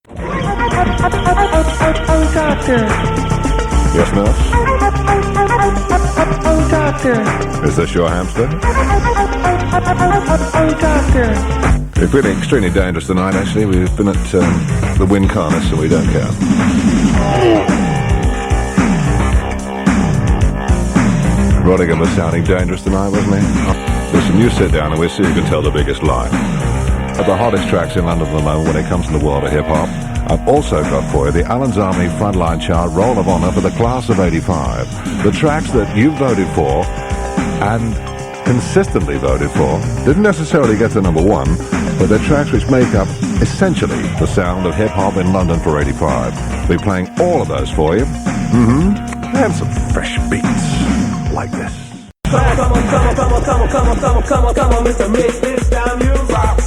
Oh, doctor. Yes, nurse? Oh, doctor. Is this your hamster? Oh, doctor. We're feeling extremely dangerous tonight, actually. We've been at the Wind Carnus, so we don't care. Rodigan was sounding dangerous tonight, wasn't he? Listen, you sit down and we'll see who can tell the biggest lie. At the hottest tracks in London at the moment when it comes to the world of hip-hop, I've also got for you the Allen's Army Frontline chart Roll of Honor for the class of 85. The tracks that you voted for and consistently voted for didn't necessarily get to number one, but they're tracks which make up essentially the sound of hip-hop in London for 85. We'll be playing all of those for you. And some fresh beats like this. Come on, Mr. Mix, this time you rock.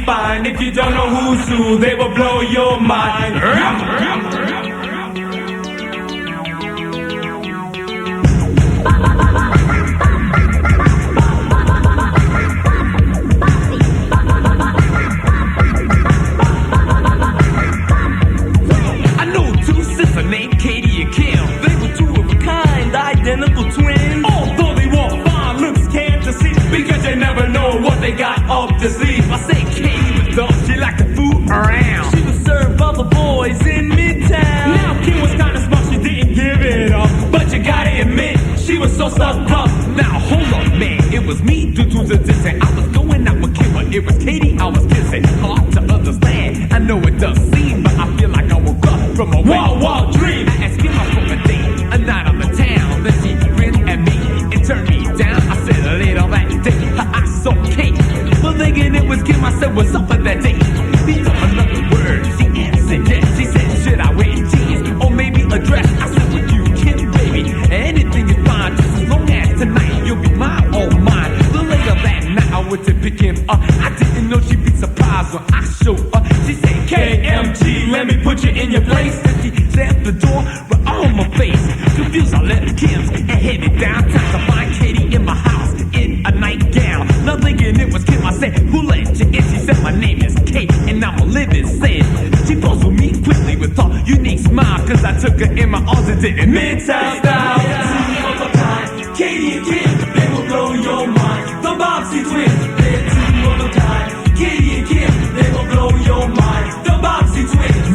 Fine. If you don't know who's who, they will blow your mind. I know two sisters named Katie and Kim. They were two of a kind, identical twins. Although they wore fine looks, can't you see? Because they never know what they got up their sleeve. I say Katie was dumb, she liked to fool around. She was served by the boys in Midtown. Now Kim was kinda smart, she didn't give it up. But you gotta admit, she was so stuck up. Now hold on, man, it was me due to the distance. I was going out with Kim, but it was Katie I was kissing. Hard to understand, I know it does seem, but I feel like I woke up from a wild dream. I asked Kim out for a date, a night on the town. Then she grinned at me and turned me down. I said later that day, her eyes so Kate. But thinking it was Kim, I said, what's up with that date? These are another word. She answered yes. She said, should I wear jeans or maybe a dress? I said, with you, Kim, baby, anything is fine. Just as long as tonight you'll be mine, oh mine. But later that night I went to pick him up. I didn't know she'd be surprised when I showed up. She said, KMG, let me put you in your place. And she slammed the door right on my face. Confused, I left Kim's and headed downtown to find Katie in my house in a nightgown. Not thinking it was Kim, I said, who let you in? She said, my name is Kate and I'm a living sin. She posed with me quickly with her unique smile, cause I took her in my arms and did it Midtown style. Two of a kind, Katie and Kim, they will blow your mind. The Bopsey twins, they're two of a kind. Katie and Kim, they will blow your mind. The Bopsey twins.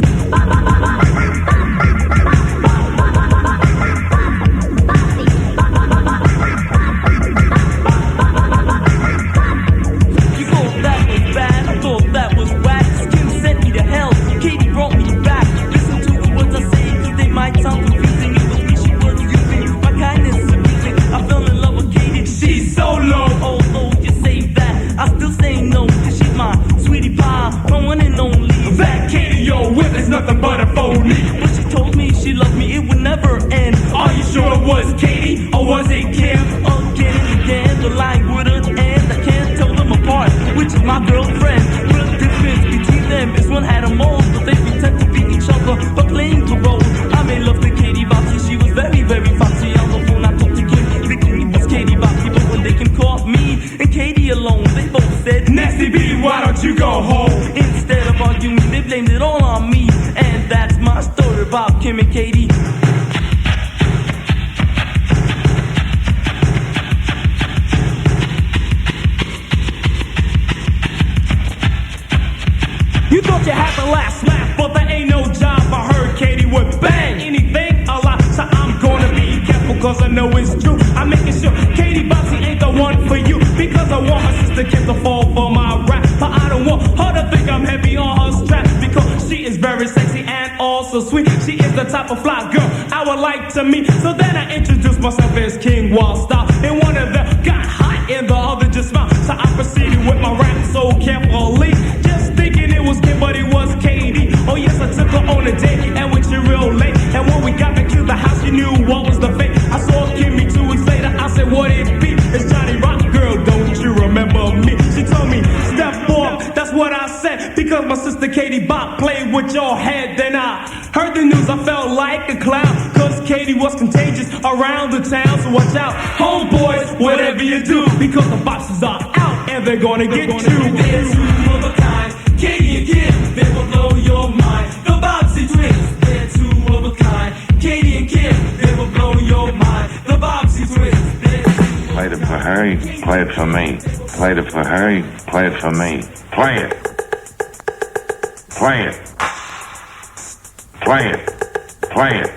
Nothing but a phony. But she told me she loved me, it would never end. Are you sure it was Katie or was it Kim? Again and again, the line wouldn't end. I can't tell them apart, which is my girlfriend. The difference between them is one had a mold, but they pretend to be each other but playing the role. I made love to Katie Bopsey, she was very, very foxy. On the phone I talked to Kim, thinking it was Katie Bopsey, but when they Kim caught me and Katie alone, they both said, Nasty B, why don't you go home? Instead of arguing, they blamed it all on me. And that's my story about Kim and Katie. You thought you had the last laugh, but there ain't no job. I heard Katie would bang anything a lot, so I'm gonna be careful, cause I know it's true. I'm making sure Katie Bopsey ain't the one for you. because I want my sister Kim to fall for my rap. But I don't want her to think I'm heavy on her straps, because she is very sexy and also sweet. She is the type of fly girl I would like to meet. So then I introduced myself as King Wild Style, and one of them got hot and the other just smiled. So I proceeded with my rap so carefully, just thinking it was Kim, but it was Katie. Oh yes, I took her on a date and went to real late. And when we got back to the house, she knew what was the fate. I saw Kimmy 2 weeks later. I said, what it be? It's Johnny Rock, girl, don't you remember me? She told me, step forward. That's what I said, because my sister Katie Bop played with your head. Then I heard the news, I felt like a clown, cause Katie was contagious around the town. So watch out, homeboys, whatever you do, because the Bopsies are out and they're gonna get you. They're two of a kind, Katie and Kim, they will blow your mind. The Bopsey twins, they're two of a kind, Katie and Kim, they will blow your mind. The Bopsey twins, they're... Played it for her, play it for me. Played it for her, play it for me. Play it. Play it. Play it. Play it.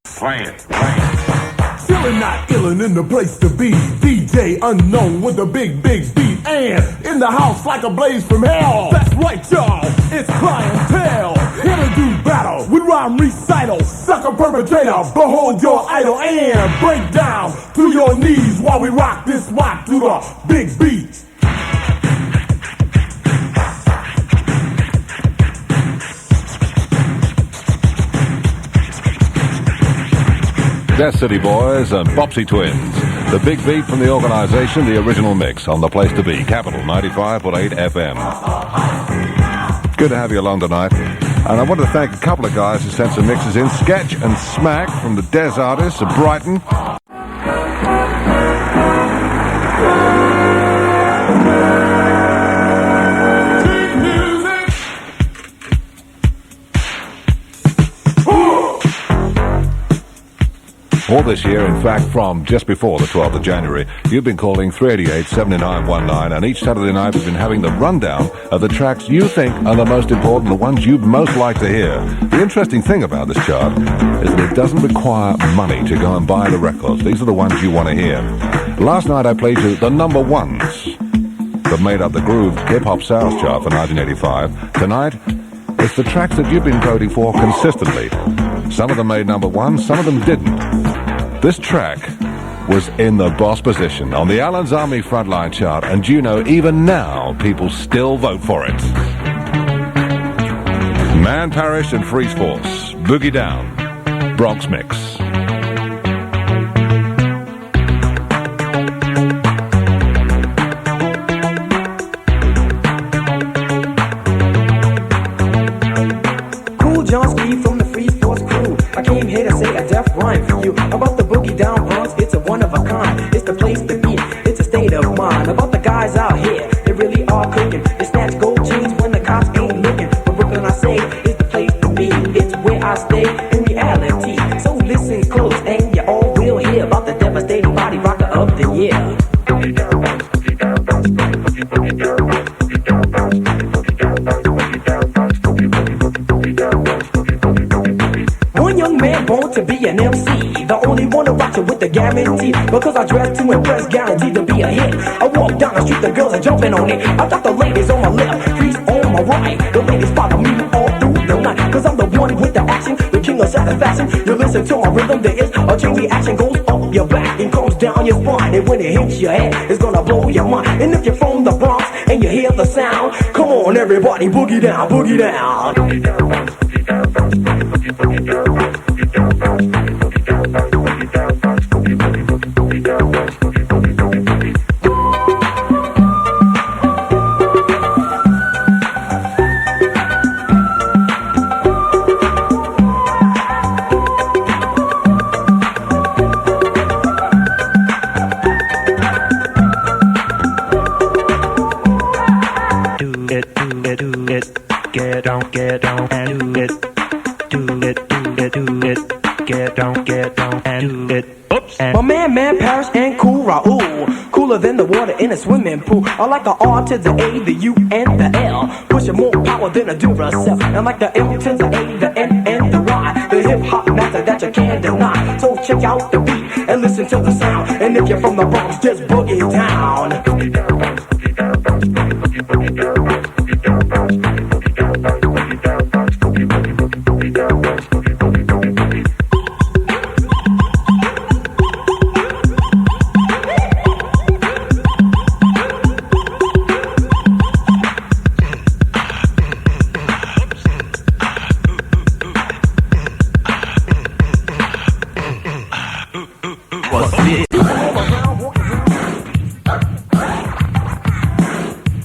Play it. Play it. Feeling not illin' in the place to be. DJ Unknown with a big, big beat. And in the house like a blaze from hell. That's right, y'all. It's clientele. Here to do battle with rhyme recital. Sucker perpetrator, behold your idol. And break down to your knees while we rock this mic to the big beat. Death City Boys and Bopsey Twins. The big beat from the organization, the original mix on the place to be, Capital 95.8 FM. Good to have you along tonight. And I want to thank a couple of guys who sent some mixes in. Sketch and Smack from the Des Artists of Brighton. All this year, in fact, from just before the 12th of January, you've been calling 388-7919, and each Saturday night we've been having the rundown of the tracks you think are the most important, the ones you'd most like to hear. The interesting thing about this chart is that it doesn't require money to go and buy the records. These are the ones you want to hear. Last night I played you the number ones that made up the Groove Hip Hop South chart for 1985. Tonight, it's the tracks that you've been voting for consistently. Some of them made number one, some of them didn't. This track was in the boss position on the Allen's Army Frontline chart, and you know, even now, people still vote for it. Man Parrish and Freeze Force, Boogie Down, Bronx Mix. Steinski from the Freeze Force crew. I came here to say a death rhyme for you. About the Boogie Down Bronx, it's a one of a kind. It's the place to be, it's a state of mind. About the guys out here, they really are cooking. They snatch gold chains when the cops ain't looking. But Brooklyn, I say, is the place to be. It's where I stay in reality. So listen close and you all will hear about the devastating body rocker of the year. One young man born to be an MC, the only one to rock it with the guarantee. Because I dress to impress, guaranteed to be a hit. I walk down the street, the girls are jumping on it. I got the ladies on my left, freeze on my right. The ladies follow me all through the night. Cause I'm the one with the action, the king of satisfaction. You listen to my rhythm, there is a chain reaction. Goes up your back and comes down your spine. And when it hits your head, it's gonna blow your mind. And if you're from the Bronx and you hear the sound, come on everybody, boogie down, boogie down. Boogie down, boogie down, boogie down, boogie down, boogie down, boogie down, boogie down, boogie down, boogie down, boogie down, boogie down, boogie down, boogie down. Get down and do it. Do it, get down and do it. Oops. My man, Parrish and Cool Raoul. Cooler than the water in a swimming pool. I like the R to the A, the U, and the L. Pushing more power than a Duracell. And like the M to the A, the N, and the Y. the hip hop master that you can't deny. So check out the beat and listen to the sound. And if you're from the Bronx, just boogie down.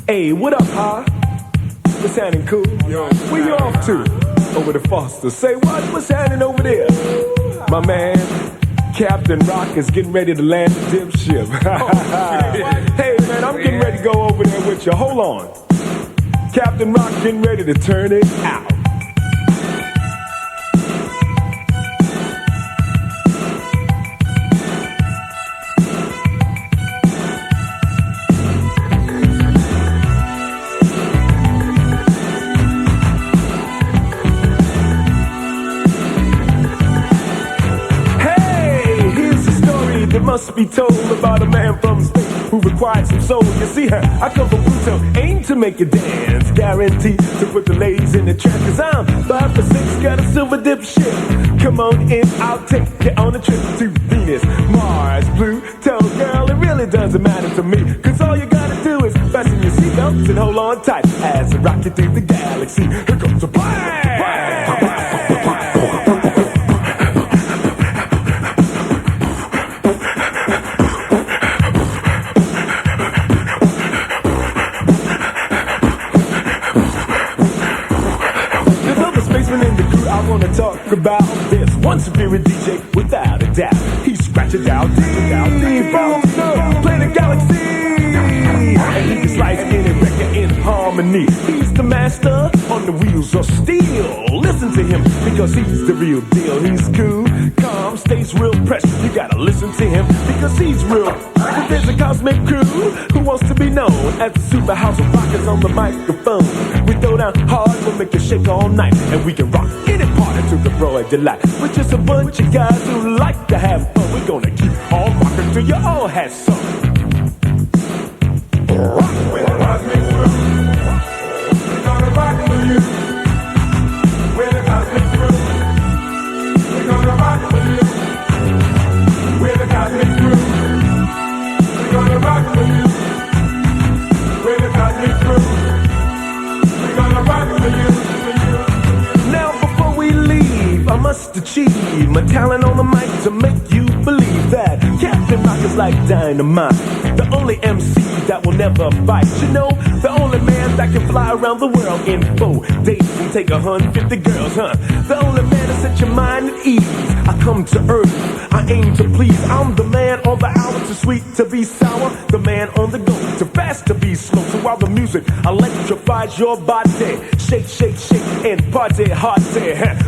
Hey, what up, huh? What's happening, cool? Yo, where you off to? Over to Foster. Say what? What's happening over there? My man, Captain Rock is getting ready to land the dip ship. Hey, man, I'm getting ready to go over there with you. Hold on. Captain Rock getting ready to turn it out. Must be told about a man from space who required some soul. You see, I come from Pluto, aim to make you dance, guaranteed to put the ladies in the trance. Cause I'm 5 for 6, got a silver dip ship. Come on in, I'll take you on a trip to Venus, Mars, Pluto. Girl, it really doesn't matter to me, cause all you gotta do is fasten your seatbelts and hold on tight as I rock you through the galaxy. Here comes a bang! Talk about this one superior DJ without a doubt. He scratches out deep, play the galaxy, and he can slice any record in harmony. He's the master on the wheels of steel. Listen to him because he's the real deal. He's cool, calm, stays real precious. You gotta listen to him because he's real. There's a cosmic crew who wants to be known as the super house of rockers on the microphone. We throw down hard, we'll make you shake all night, and we can rock any party to the broad delight. We're just a bunch of guys who like to have fun. We're gonna keep on rocking till you all have some. Rock with the cosmic crew. We're gonna rock with you. With the cosmic crew. We're gonna rock with you. With the cosmic crew. We're gonna rock with you. With the cosmic crew. We're gonna rock with you. Now before we leave, I must achieve my talent on the mic to make you believe that Captain Rock is like dynamite. The only MC that will never bite. You know, the only man that can fly around the world in 4 days and take 150 girls, huh? The only man to set your mind at ease. I come to earth, I aim to please. I'm the man on the hour, too sweet to be sour. The man on the go, too fast to be slow. So while the music electrifies your body, shake, shake, shake, and party hard.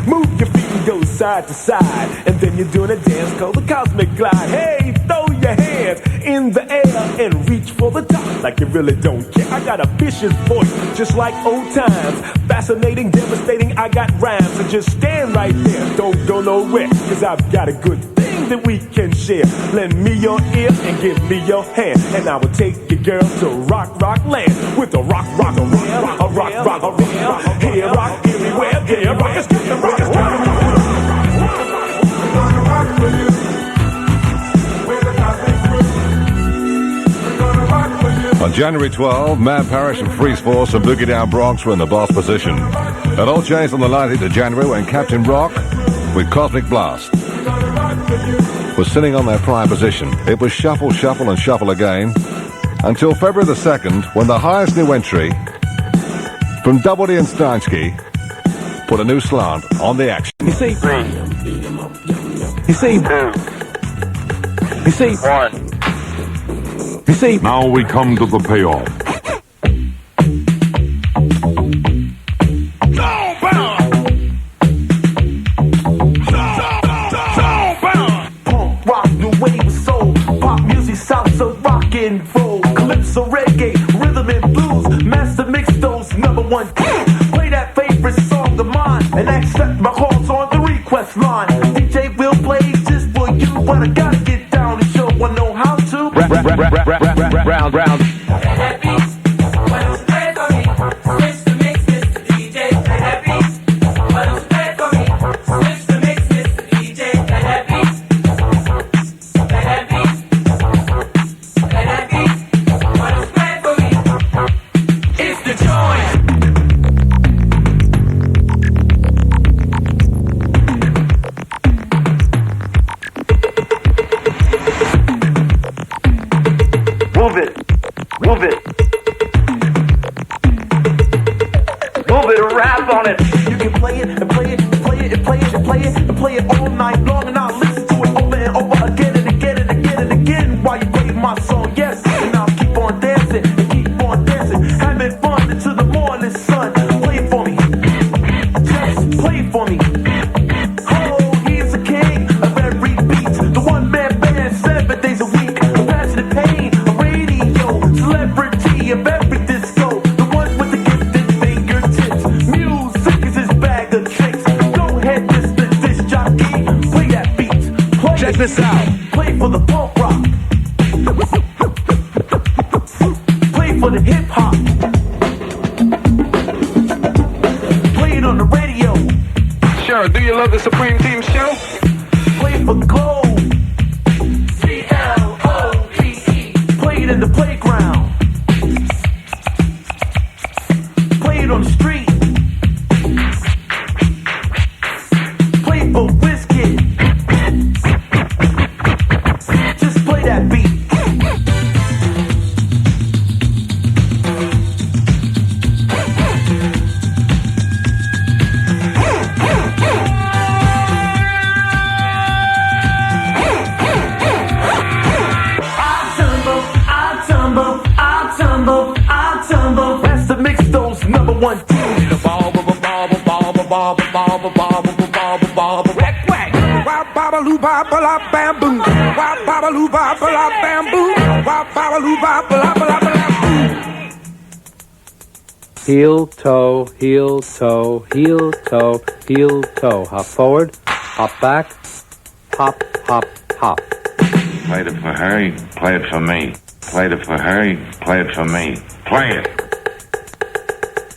Move your feet and go side to side, and then you're doing a dance called the Cosmic Glide. Hey, throw your hands in the air and reach for the top like you really don't care. I got a vicious voice, just like old times. Fascinating, devastating, I got rhymes. So just stand right there, don't go nowhere, cause I've got a good thing that we can share. Lend me your ear and give me your hand, and I will take your girl to rock, rock land. With a rock, rock, a rock, rock, a rock, rock, a rock, here, rock, everywhere, there, rock, it's getting rock, it's getting rock. On January 12, Mad Parrish and Freeze Force and Boogie Down Bronx were in the boss position. It all changed on the 19th of January when Captain Rock, with Cosmic Blast, was sitting on their prime position. It was shuffle, shuffle, and shuffle again until February the 2nd, when the highest new entry from Double D and Steinski put a new slant on the action. You see, One. you see, Now we come to the payoff. punk rock, new wave of soul, pop music, salsa, rock and roll, calypso, reggae, rhythm and blues, master mix those #1 hits. Play that favorite song of mine and accept my calls on the request next line. DJ will play just for you, but I gotta get down and show I know how to. Round. Move it, rap on it. You can play it and play it and play it and play it and play it and play it all night long, and I'll listen to it over and over again and again and again and again while you play my song. Yes, and I'll keep on dancing and keep on dancing, having fun until the morning sun. Play it for me, just play it for me. Oh, he's the king of every beat, the one-man band, 7 days a week, a passionate pain, a radio celebrity of every disco, the one with the gifted fingertips. Music is his bag of tricks. Go ahead, Mr. Disc Jockey, play that beat. Play Check it. this out. Play for the punk rock. Play for the hip hop. Play it on the radio. Sure, do you love the Supreme Team show? Play it for the globe. CLOVE. Play it in the playground. Play it on the street. Play it for whiskey. Just play that beat. I tumble. That's the mix, those number one tunes. Heel, toe, heel, toe, heel, toe, heel, toe. Hop forward, hop back, hop, hop, hop. Played it for her, play it for me. Played it for her, play it for me. Play it.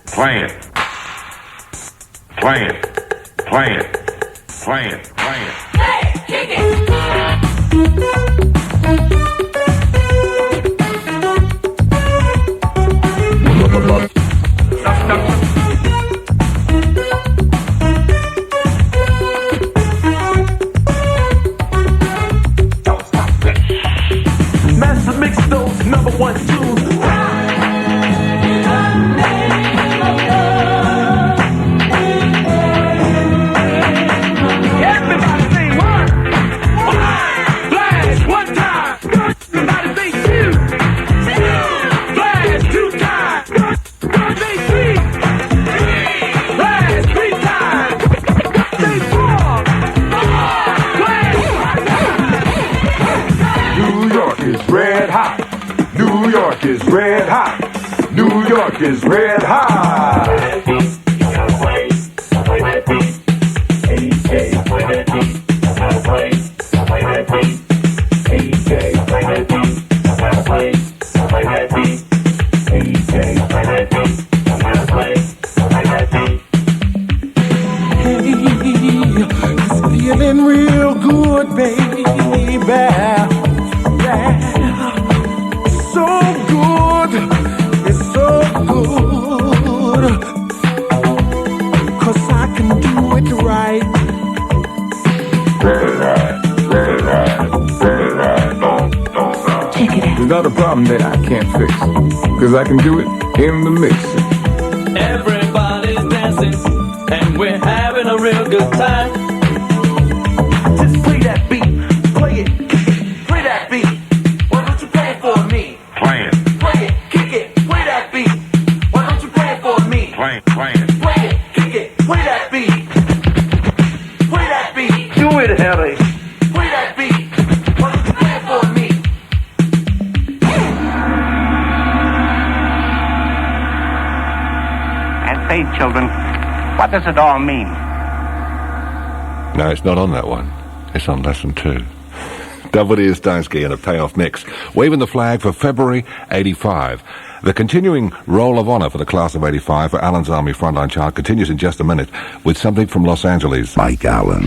Play it. Play it. Play it. Play it. Play it. Master mix those number one tunes. Everybody sing one. Flash one time. Everybody sing two. Flash 2 times. Say 3. Flash 3 times. Say 4. Flash 1 time. New York is red hot. New York is red hot. New York is red hot. It's feeling real good, baby. Yeah. So good. It's so good. 'Cause I can do it right. There's not a problem that I can't fix, 'cause I can do it in the mix. Everybody's dancing, and we're having a real good time. Just play that beat. Play it. Play that beat. Why don't you play it for me? Play it. Play it. Kick it. Play that beat. Why don't you play it for me? Play it. Play it. Play it. Kick it. Play that beat. Play that beat. Do it, Harry. Play that beat. Why don't you play it for me? And say, children, what does it all mean? No, it's not on that one. It's on lesson 2. W. Steinski in a payoff mix, waving the flag for February 85. The continuing Roll of Honor for the class of 85 for Allen's Army Frontline chart continues in just a minute with something from Los Angeles. Mike Allen.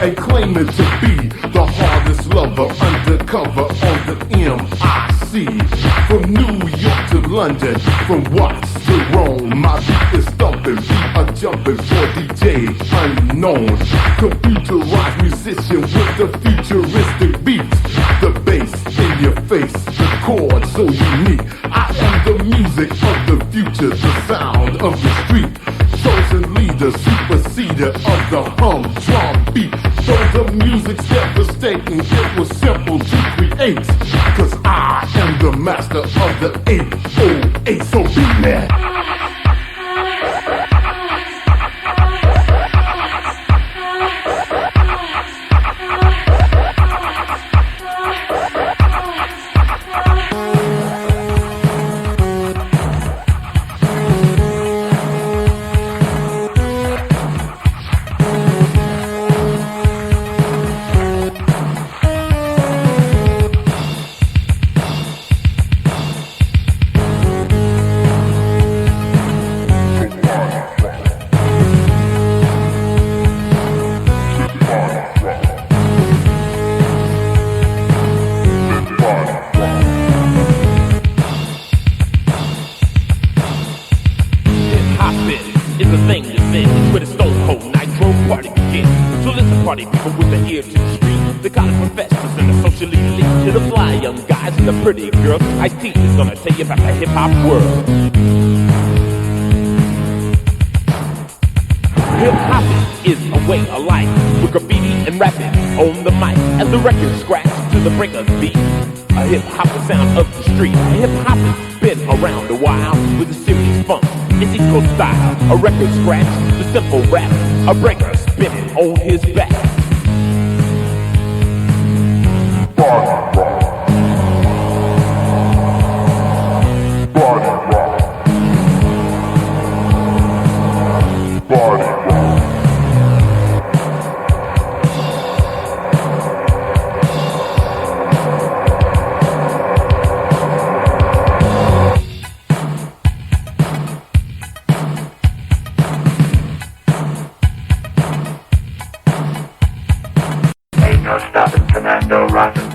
And claiming to be the hardest lover undercover on the MIC. From New York to London, from Watts to Rome, my beat is thumping, beat a jumping for DJ unknown. Computerized musician with the futuristic beats. The bass in your face, the chord so unique. I am the music of the future, the sound of the street. Chosen leader, superseder of the humdrum beat. Though the music's devastating, it was simple to create. Cause I am the master of the 808, so beat me. Pretty girl, I teach is gonna tell you about the hip-hop world. Hip-hop is a way of life, with graffiti and rapping on the mic, as the record scratch to the break of beat. A hip-hop sound of the street. A hip-hop has been around a while, with a serious funk, it's East Coast style. A record scratch, the simple rap, a breaker spinning on his back. Stopping Commando rockin'.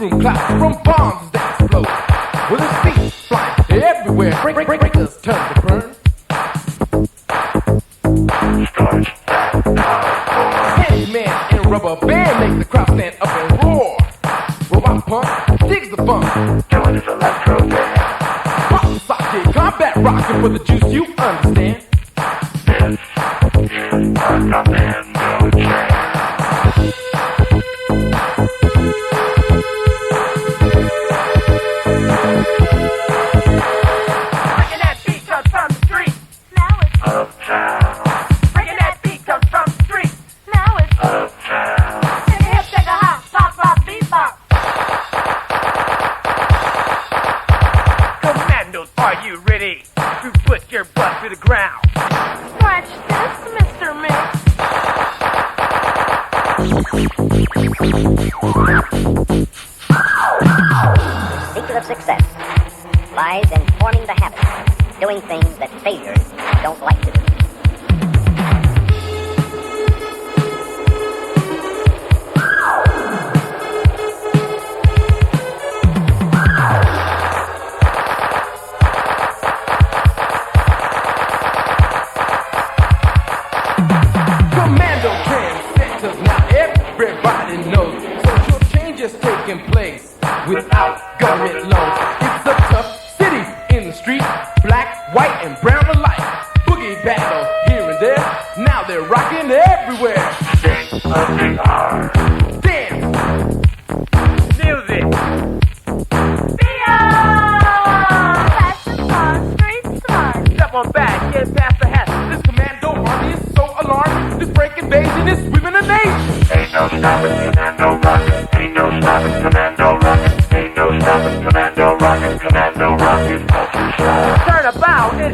mushroom clouds from bombs that explode. With his feet flying everywhere, breakers turn to burn. Handyman and rubber band make the crowd stand up and roar. Robot punk digs the funk. Join his electro band. Pop socket, combat rockin' for the juice you understand. This is a Commando jam.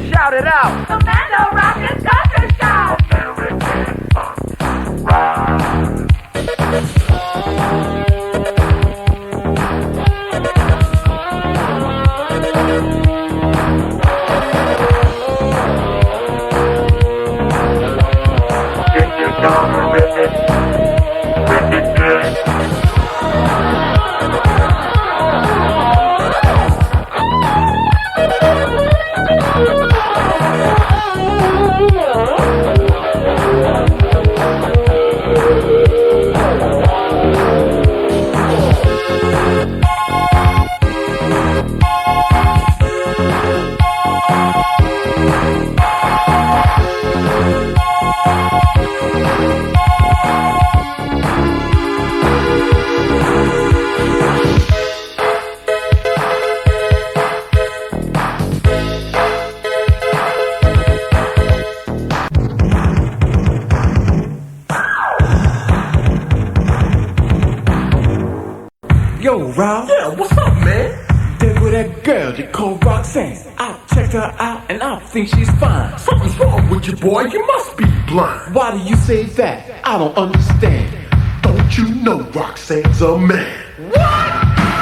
Yo, Rob. Yeah, what's up, man? There with that girl they call Roxanne. I checked her out and I think she's fine. Something's wrong with you, boy. You must be blind. Why do you say that? I don't understand. Don't you know Roxanne's a man? What?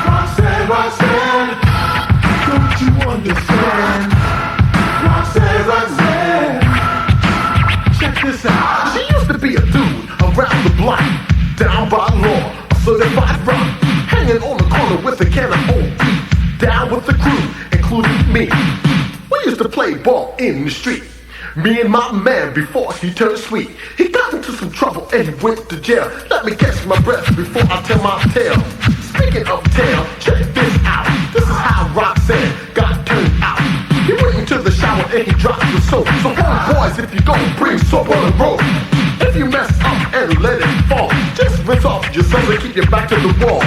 Roxanne, Roxanne. Don't you understand? Roxanne, Roxanne. Check this out. She used to be a dude around the block, down by law, a certified rock, hanging on the corner with a can of OB, down with the crew, including me. We used to play ball in the street, me and my man before he turned sweet. He got into some trouble and he went to jail. Let me catch my breath before I tell my tale. Speaking of tale, check this out. This is how Roxanne got turned out. He went into the shower and he dropped the soap. So boys, if you go, bring soap on the road. If you mess up and let it fall, just rinse off yourself and keep your back to the wall.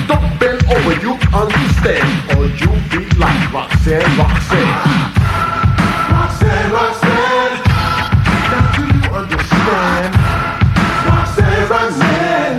Don't bend over, you understand, or you'll be like Roxanne, Roxanne. Roxanne, Roxanne. Now do you understand? Roxanne, Roxanne.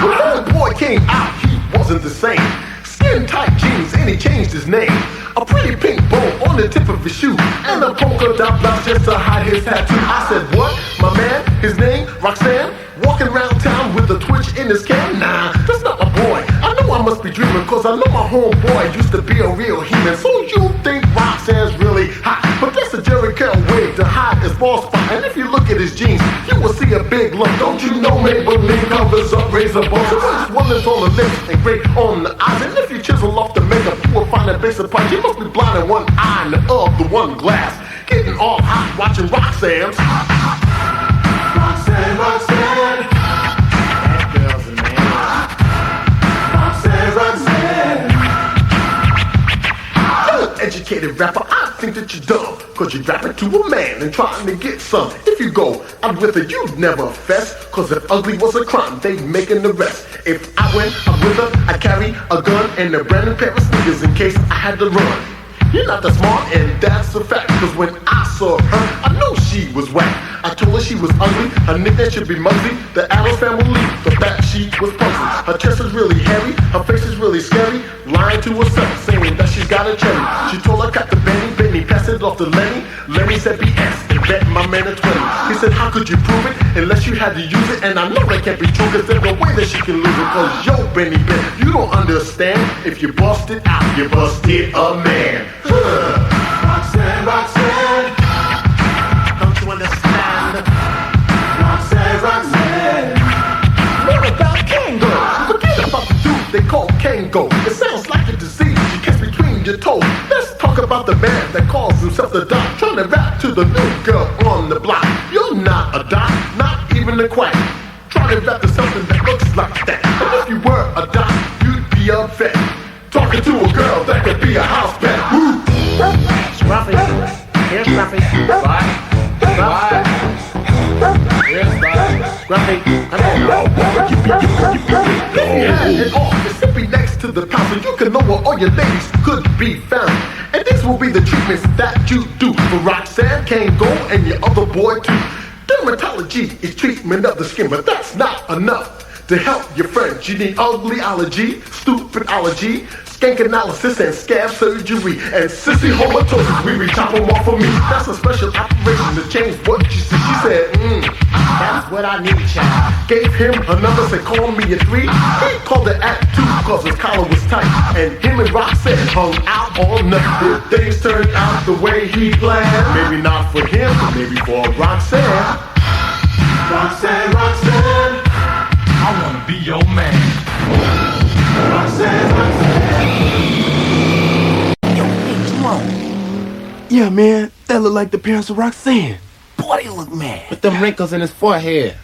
When the boy came out, he wasn't the same. Skin tight jeans and he changed his name. A pretty pink bow on the tip of his shoe, and a polka dot blouse just to hide his tattoo. I said, what? My man? His name? Roxanne? Walking around town with a twitch in his can? Nah, that's not my boy. I know I must be dreaming, cause I know my homeboy used to be a real human. So you think Roxanne's really hot? But that's a Jerry Curl wig to hide his bald spot. And if you look at his jeans, you will see a big lump. Don't you know Maybelline covers up razor bumps? So one is on the lips and gray on the eyes. And if you chisel off the makeup, you will find a base of punch. You must be blind in one eye and of the one glass. Getting all hot watching Roxanne's. Roxanne, Roxanne. That girl's a man. Roxanne, Roxanne. You're an educated rapper, I think that you're dumb. Cause you're rapping to a man and trying to get some. If you go out with her, you'd never fess. Cause if ugly was a crime, they'd make an arrest. If I went out with her, I'd carry a gun and a brand new pair of sneakers in case I had to run. You're not that smart, and that's a fact. Cause when I saw her, I knew she was whack. I told her she was ugly, her nickname should be Muggsy. The Adams family, the fact she was pussy. Her chest is really hairy, her face is really scary. Lying to herself, saying that she's got a cherry. She told her cut the Benny, passed it off to Lenny. Lenny said BS, and bet my man a 20. He said, how could you prove it, unless you had to use it? And I know that can't be true, cause there's no way that she can lose it. Cause yo, Benny, you don't understand. If you bust it out, you busted a man. Roxanne, Roxanne, don't you understand? Roxanne, Roxanne. What about Kango? Forget about the dude they call Kango. It sounds like a disease you catch between your toes. Let's talk about the man that calls himself the doc, trying to rap to the new girl on the block. You're not a doc, not even a quack. Try to rap to something that looks like that. And if you were a doc, you'd be a vet. Talking to a girl that could be a house pet. Woo! Scruffy, here's Scruffy. Bye. Bye. Here's Bye. Scruffy, come on. Yeah, and all is simply next to the pound, so you can know where all your ladies could be found. And this will be the treatments that you do for Roxanne, Kango, and your other boy too. Dermatology is treatment of the skin, but that's not enough. To help your friends, you need ugly allergy, stupid allergy, skank analysis and scab surgery, and sissy homatosis. We chop them off for me. That's a special operation to change what you see. She said, that's what I need, child. Gave him a number, said call me a 3. He called it at 2 cause his collar was tight. And him and Roxanne hung out all night. If things turned out the way he planned, maybe not for him, but maybe for Roxanne. Roxanne, Roxanne, I wanna be your man. Roxanne, Roxanne. Yo, hey, Jerome. Yeah, man, that look like the parents of Roxanne. Boy, they look mad. With them wrinkles in his forehead.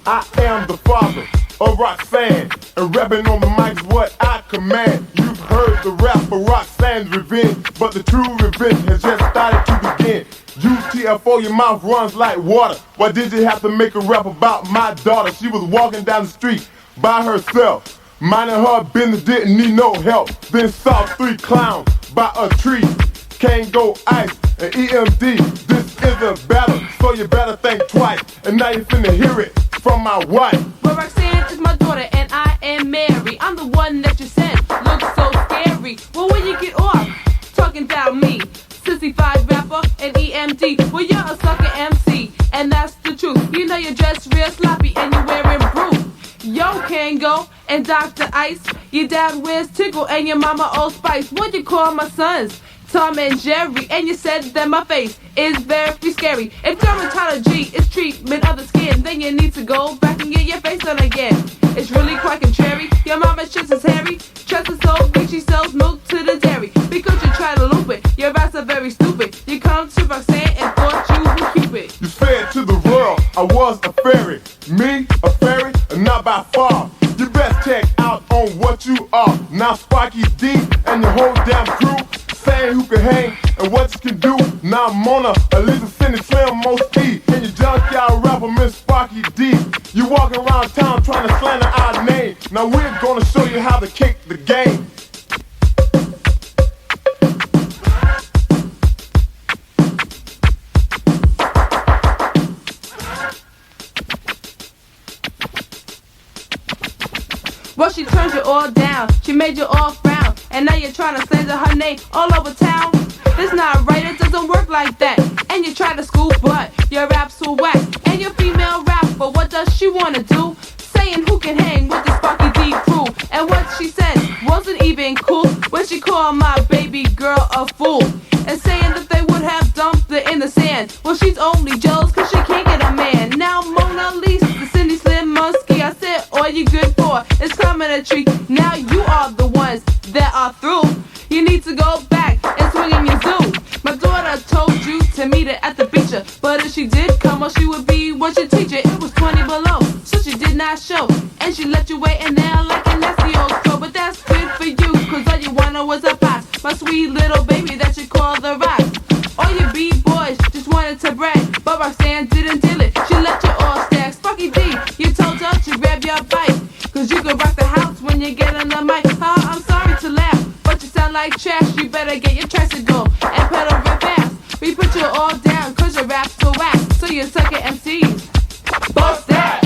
I am the father of Roxanne, and rapping on the mic is what I command. You've heard the rap for Roxanne's revenge, but the true revenge has just started to begin. UTFO, your mouth runs like water. Why did you have to make a rap about my daughter? She was walking down the street by herself, minding her business, didn't need no help. Then saw 3 clowns by a tree. Kango, Ice, and EMD. This is a battle, so you better think twice. And now you finna hear it from my wife. But Roxanne is my daughter and I am Mary. I'm the one that you sent, looks so scary. Well, when you get off talking about me, Sissy 5 rapper and EMD. Well, you're a sucker MC, and that's the truth. You know you're dressed real sloppy and you're wearing proof. Yo, Kango and Dr. Ice, your dad wears Tickle and your mama Old Spice. What'd you call my sons? Tom and Jerry, and you said that my face is very scary. If dermatology is treatment of the skin, then you need to go back and get your face done again. It's really quite contrary. Your mama's chest is hairy, chest is so big she sells milk to the dairy. Because you try to loop it, your rats are very stupid. You come to Roxanne and thought you were Cupid. You said to the world I was a fairy. Me, a fairy, and not by far. You best check out on what you are. Now Sparky D and your whole damn crew saying who can hang and what you can do. Now I'm on a Lisa Cindy Slim Most E. And your junkyard rapper Miss Sparky D. You walking around town trying to slander our name. Now we're gonna show you how to kick the game. Well, she turned you all down, she made you all frown. and now you're trying to slander her name all over town. It's not right, it doesn't work like that. And you try to school, but your rap's so whack. And your female rap, but what does she wanna do? Saying who can hang with the Sparky D crew. And what she said wasn't even cool when she called my baby girl a fool. And saying that they would have dumped her in the sand. Well, she's only jealous cause she can't get a man. Now Mona Lisa, Cindy Slim Muskie, I said all you good for is climbing a tree. Now you are the ones that are through. You need to go back and swing in your zoo. My daughter told you to meet her at the beach, but if she did come, well, she would be what your teacher. It was 20 below, so she did not show. And she let you wait and now like a nasty old crow. But that's good for you, cause all you wanted was a box. My sweet little baby that you call the rock. All you B-boys just wanted to brag, but Roxanne didn't deal it. She let you all stack. Sparky D, you told her to grab your bike, cause you could rock the house when you get on the mic. I'm sorry to laugh, but you sound like trash. You better get your tricycle and pedal real fast. We put you all down cause your rap's so whack. So you suck at MCs. Bust that!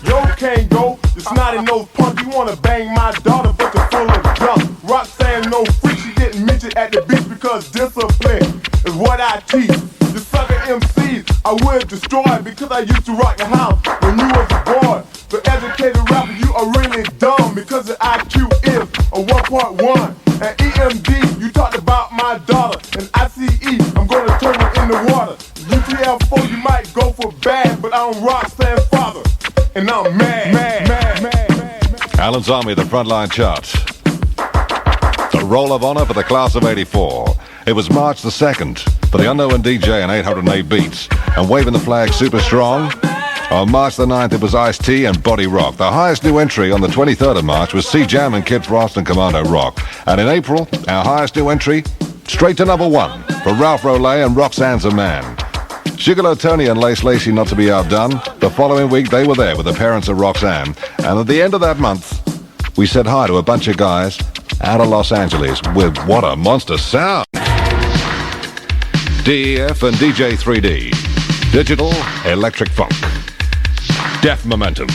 Yo, can't go. The snotty nose punk. You wanna bang my daughter, but you're full of junk. Roxanne no freak. She didn't mention at the beach because discipline is what I teach. You sucker MCs, I will destroy because I used to rock the house when you was a boy. The educated rapper, you are really dumb because the IQ is a 1.1. And EMD, you talked about my daughter. And ICE, I'm gonna turn it in the water. UTL4, you might go for bad, but I'm Roxanne's father. And I'm mad. Alan's Army, the Frontline charts. The Roll of Honor for the class of 84. It was March the 2nd for the Unknown DJ and 808 Beats. And Waving the Flag Super Strong. On March the 9th, it was Ice-T and Body Rock. The highest new entry on the 23rd of March was C-Jam and Kid Frost and Commando Rock. And in April, our highest new entry, straight to number 1 for Ralph Rolay and Roxanne's a Man. Sugarloaf Tony and Lace Lacey not to be outdone. The following week, they were there with the parents of Roxanne. And at the end of that month, we said hi to a bunch of guys out of Los Angeles with what a monster sound. DEF and DJ 3D. Digital Electric Funk. Def Momentum.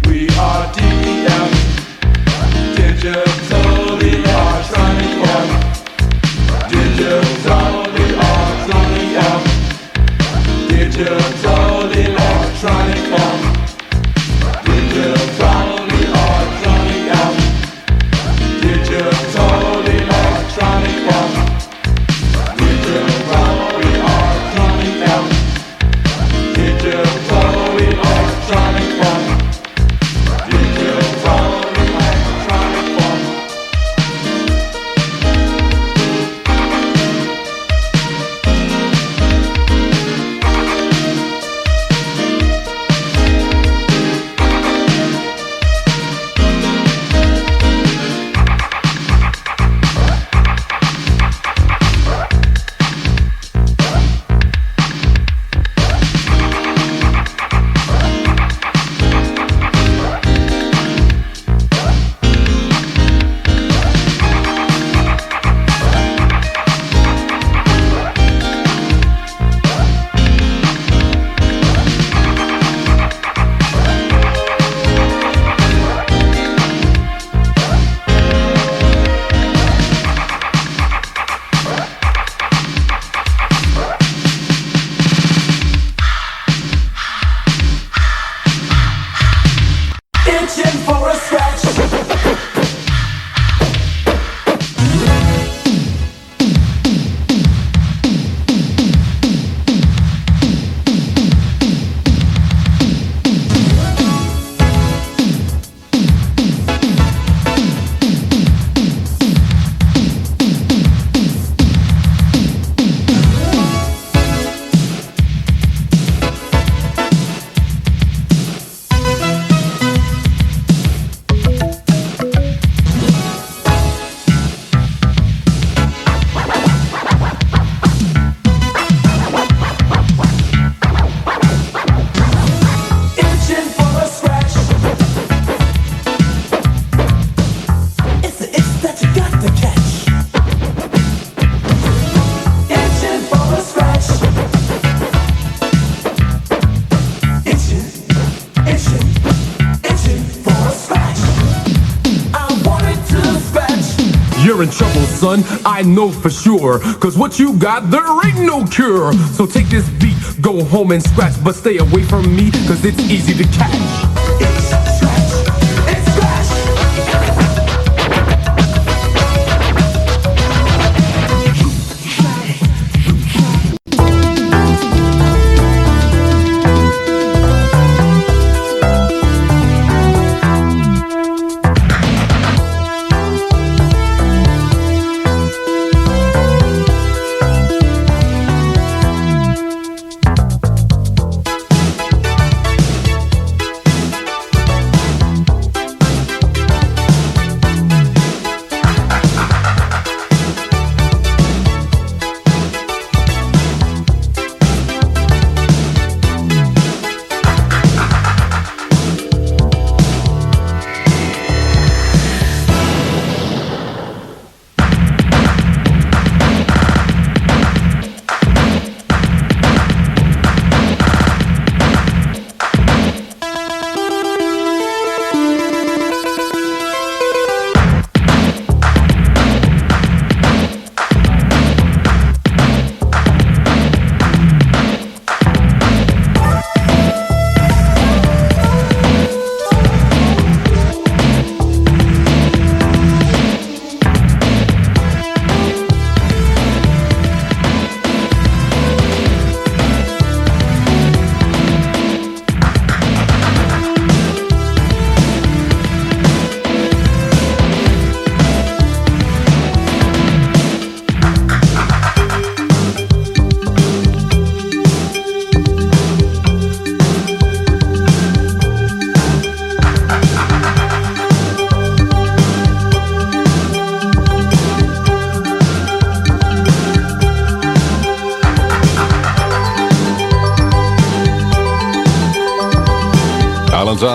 We are Itching for a scratch. You're in trouble, son, I know for sure. Cause what you got, there ain't no cure. So take this beat, go home and scratch. But stay away from me, cause it's easy to catch.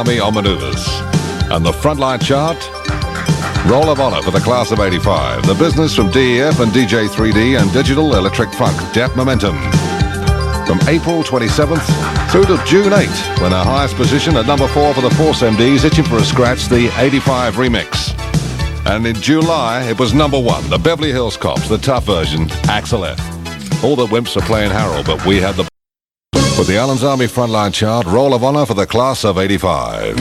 Army on maneuvers. And the Frontline chart, Roll of Honor for the class of 85. The Business from DEF and DJ 3D and Digital Electric Funk, Death Momentum. From April 27th through to June 8th, when our highest position at number 4 for the Force MDs, Itching for a Scratch, the 85 remix. And in July, it was number 1, the Beverly Hills Cops, the tough version, Axel F. All the wimps are playing Harold, but we had the... With the Allen's Army Frontline chart, Roll of Honor for the class of 85.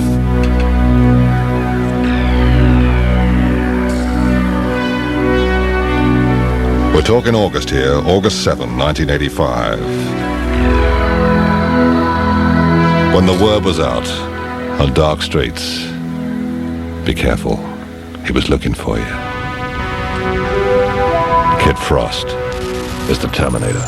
We're talking August here, August 7, 1985. When the word was out on dark streets, be careful, he was looking for you. Kid Frost is the Terminator.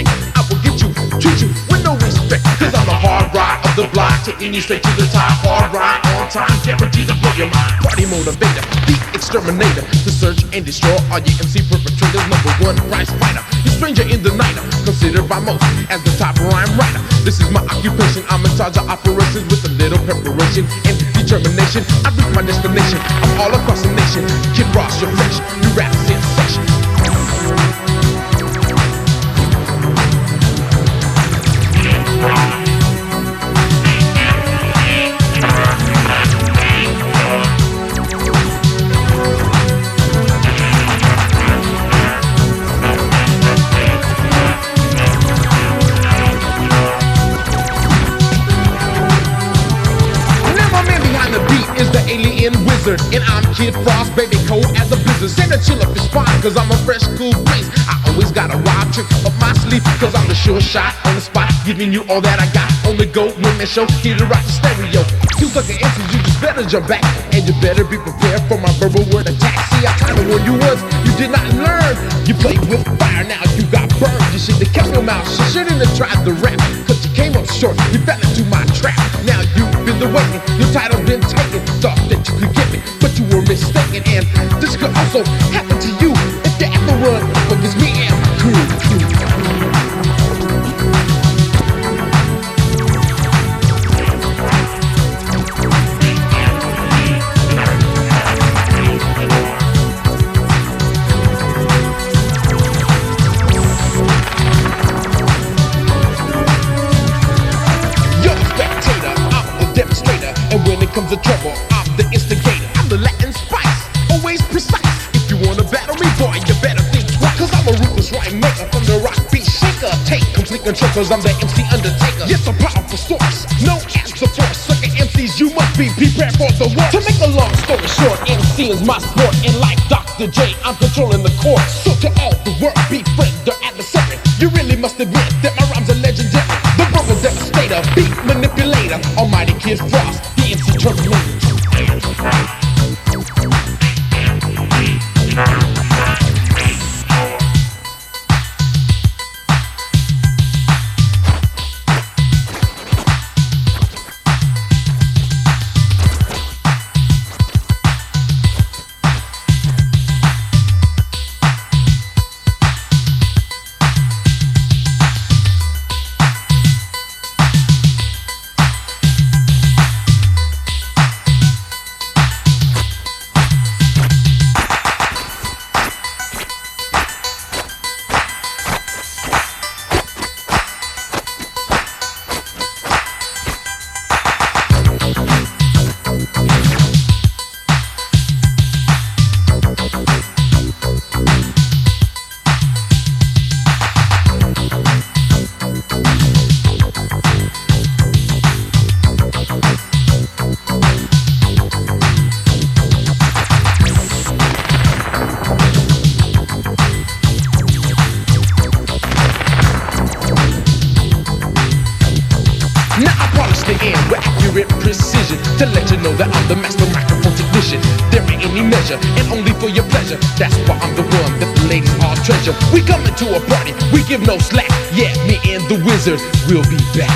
disrespect. I will get you, treat you with no respect. Cause I'm the hard ride of the block, taking you straight to the top. Hard ride on time, guaranteed to blow your mind. Party motivator, the exterminator, to search and destroy all your MC perpetrators. Number one prize fighter, the stranger in the night, considered by most as the top rhyme writer. This is my occupation, I'm in charge of operations with a little preparation and determination. I reach my destination, I'm all across the nation. Kid Ross, your flesh, you rap sensation. And I'm Kid Frost, baby, cold as a blizzard. Send a chill up your spine, cause I'm a fresh, cool breeze. I always got a wild trick up my sleeve, cause I'm the sure shot on the spot, giving you all that I got on the go. Women show, here to rock the stereo. Two sucker answers, you just better jump back, and you better be prepared for my verbal word attack. See, I kinda warned you once, you did not learn. You played with fire, now you got burned. You should have kept your mouth, you shouldn't have tried the rap, cause you came up short, you fell into my trap. Now you've been the waiting, your title's been taken. Thought that you could get me, but you were mistaken. And this could also happen to you if you ever run up against me and my crew. You're the spectator, I'm the demonstrator, and when it comes to trouble, I'm the instigator. I'm the Latin spice, always precise. If you wanna battle me, boy, you better think twice. Cause I'm a ruthless rhyme maker from the rock beat shaker. Take complete control, cause I'm the MC Undertaker. Yes, a powerful source, no answer force. Sucker MCs, you must be prepared for the war. To make a long story short, MC is my sport. And like Dr. J, I'm controlling the court. So to all the world, be friend or adversary, you really must admit that my rhymes are legendary. The verbal devastator, beat manipulator, almighty Kid Frost, the MC Terminator. To let you know that I'm the master microphone technician. There ain't any measure, and only for your pleasure. That's why I'm the one that the ladies all treasure. We come into a party, we give no slack. Yeah, me and the wizard will be back.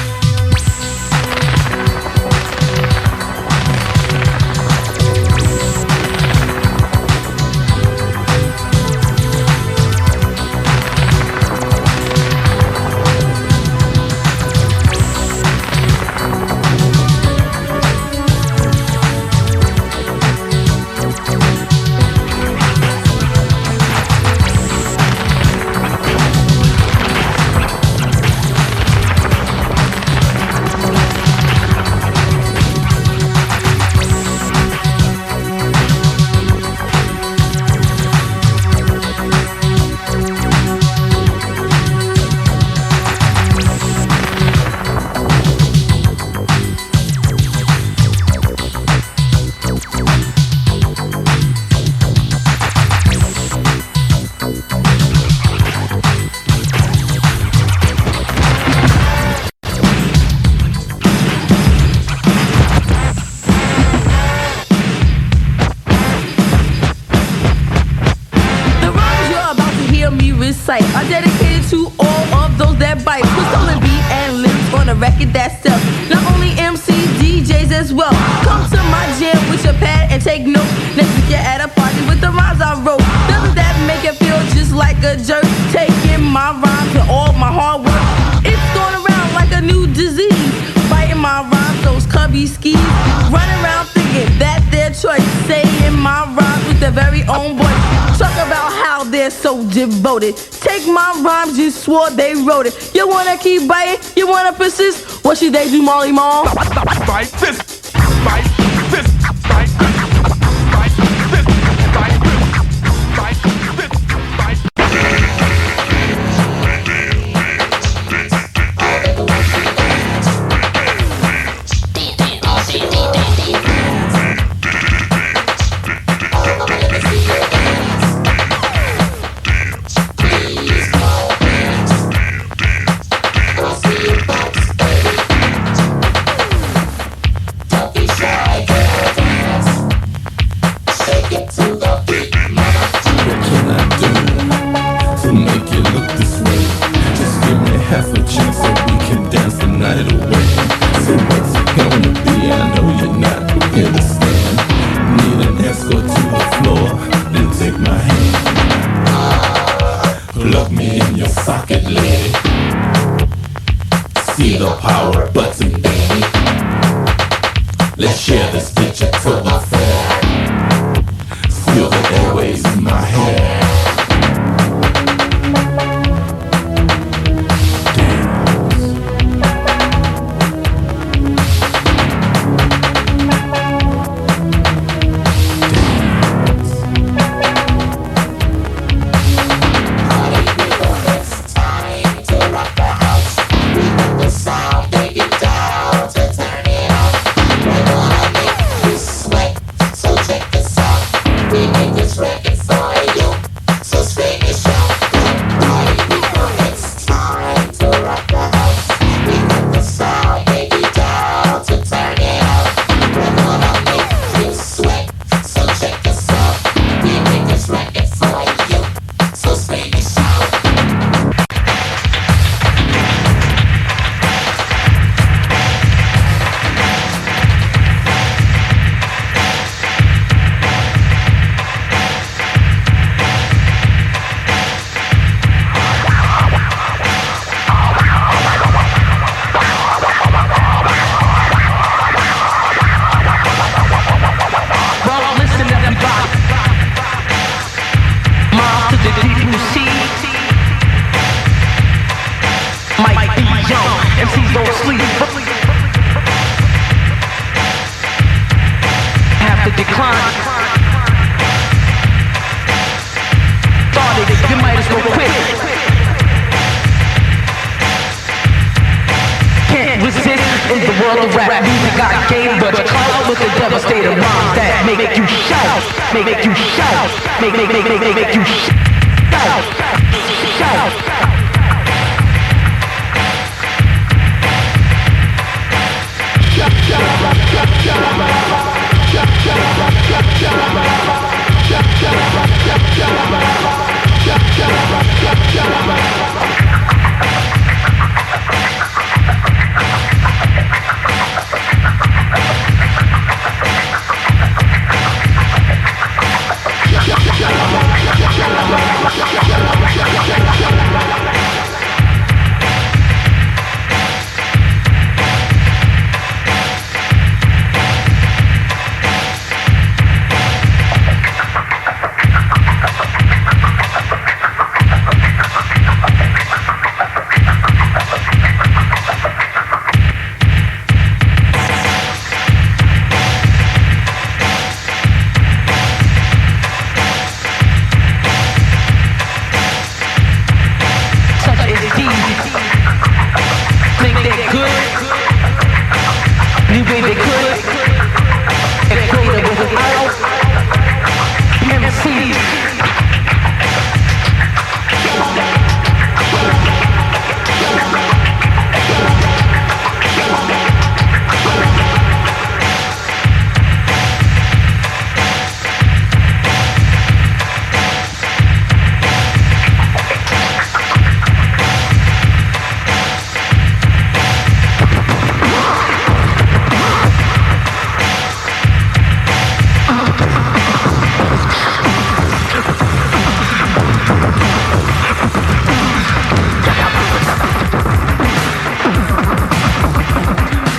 a record that sells. Not only MCs, DJs as well. Come to my jam with your pad and take notes. Next week you're at a party with the rhymes I wrote. Doesn't that make you feel just like a jerk? Taking my rhymes and all my hard work. It's going around like a new disease. Biting my rhymes, those cubby skis. Running around thinking that their choice. Saying my rhymes with their very own voice. Talk about how they're so devoted. Take my rhymes, you swore they wrote it. You wanna keep biting? You wanna persist? What should they do, Molly Mall? Bite this, bite this, bite this, bite this, bite this, bite this, bite this. See the power button, baby. Let's share this picture to the fair. Feel the airwaves in my hair.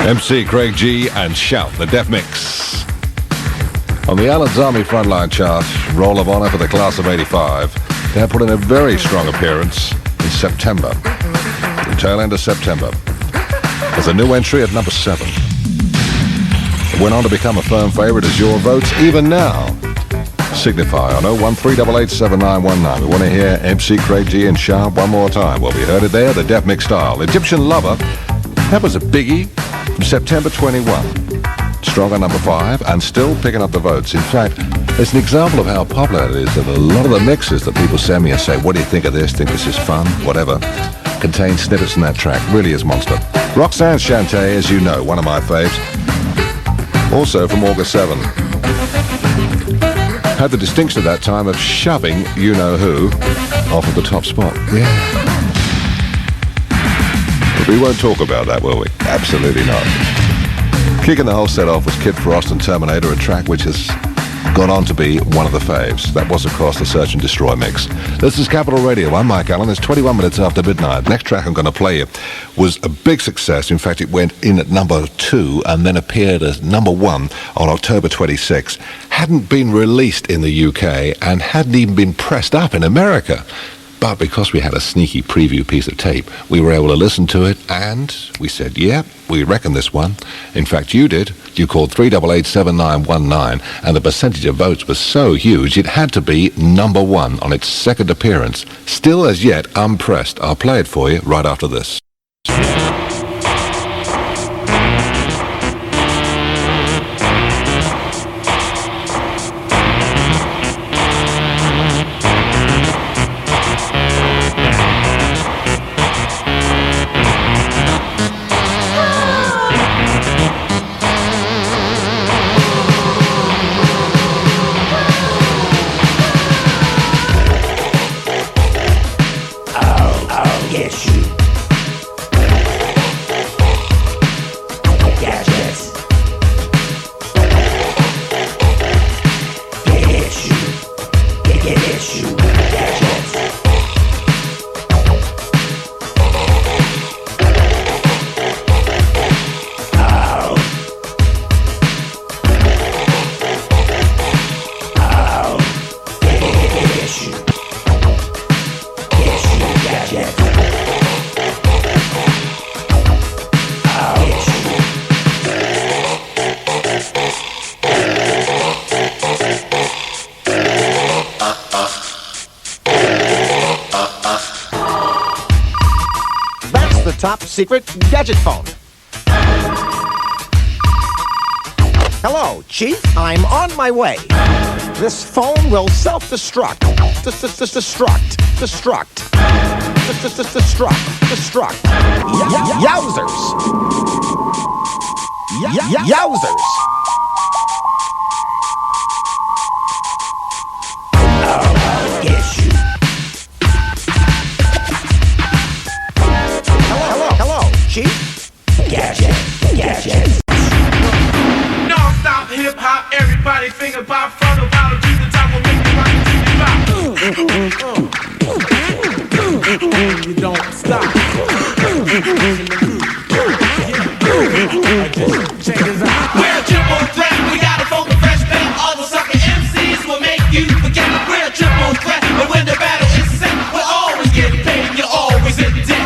MC Craig G and Shout, the Def Mix. On the Allen's Army Frontline chart, Roll of Honor for the class of 85, they have put in a very strong appearance in September, the tail end of September. There's a new entry at number 7. It went on to become a firm favorite as your votes even now signify on 013887919. We want to hear MC Craig G and Shout one more time. Well, we heard it there, the Def Mix style. Egyptian Lover, that was a biggie from September 21. Strong on number 5 and still picking up the votes. In fact, it's an example of how popular it is that a lot of the mixes that people send me and say, what do you think of this? Think this is fun? Whatever. Contain snippets from that track. Really is monster. Roxanne Shante, as you know, one of my faves. Also from August 7. Had the distinction at that time of shoving you-know-who off of the top spot. Yeah. But we won't talk about that, will we? Absolutely not. Kicking the whole set off was Kid Frost and Terminator, a track which has gone on to be one of the faves. That was, of course, the Search and Destroy mix. This is Capital Radio. I'm Mike Allen. It's 21 minutes after midnight. Next track I'm going to play you was a big success. In fact, it went in at number 2 and then appeared as number 1 on October 26. Hadn't been released in the UK and hadn't even been pressed up in America. But because we had a sneaky preview piece of tape, we were able to listen to it, and we said, yeah, we reckon this one. In fact, you did. You called 3887919, and the percentage of votes was so huge, it had to be number 1 on its second appearance. Still as yet unpressed. I'll play it for you right after this. Top secret gadget phone. Hello, Chief. I'm on my way. This phone will self-destruct. Destruct. Yowzers. Yowzers. I'll get you. Chief? Gadget. Non-stop hip-hop, everybody finger pop from the bottom to the top, will make you rock until you drop. You don't stop. Check this out. We're a triple threat, we got a funky fresh band. All the sucker MCs will make you forget. We're a triple threat, but when the battle is set, we're always getting paid, you're always in debt.